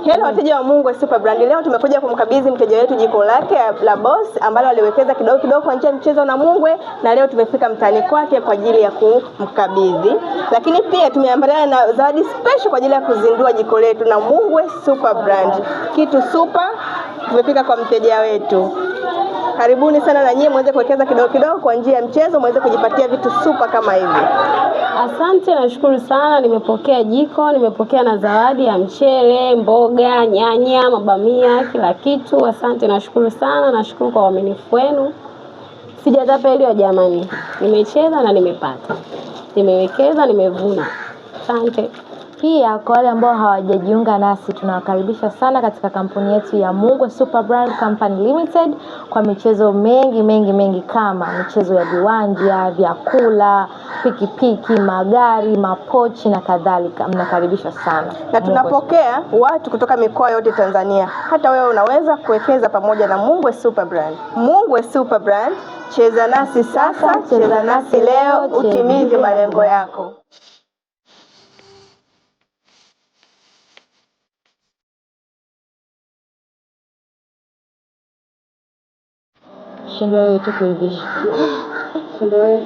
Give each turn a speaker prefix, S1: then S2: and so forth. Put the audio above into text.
S1: Hello wateja wa Mungwe Super Brand. Leo tumekuja kumkabidhi mteja wetu jiko lake la Boss ambalo aliwekeza kidogo kidogo kwa njia ya mchezo na Mungwe, na leo tumefika mtaani kwake kwa ajili ya kumkabidhi. Lakini pia tumeambatana na zawadi special kwa ajili ya kuzindua jiko letu na Mungwe Super Brand. Kitu super tumefika kwa mteja wetu. Karibuni sana na nyie muweze kuwekeza kidogo kidogo kwa njia ya mchezo, muweze kujipatia vitu super kama hivi.
S2: Asante, nashukuru sana. Nimepokea jiko, nimepokea na zawadi ya mchele, mboga, nyanya, mabamia, kila kitu. Asante, nashukuru sana. Nashukuru kwa uaminifu wenu. Sijatapeliwa jamani. Nimecheza na nimepata. Nimewekeza, nimevuna. Asante.
S3: Pia kwa wale ambao hawajajiunga nasi, tunawakaribisha sana katika kampuni yetu ya Mungwe Super Brand Company Limited kwa michezo mengi kama michezo ya viwanja, vyakula, pikipiki, magari, mapochi na kadhalika. Mnakaribishwa sana.
S1: Na tunapokea watu kutoka mikoa yote Tanzania. Hata wewe unaweza kuwekeza pamoja na Mungwe Super Brand. Mungwe Super Brand, cheza nasi sasa, cheza nasi leo, utimize malengo yako.
S3: Shinda wewe tu kuivisha. Shinda wewe.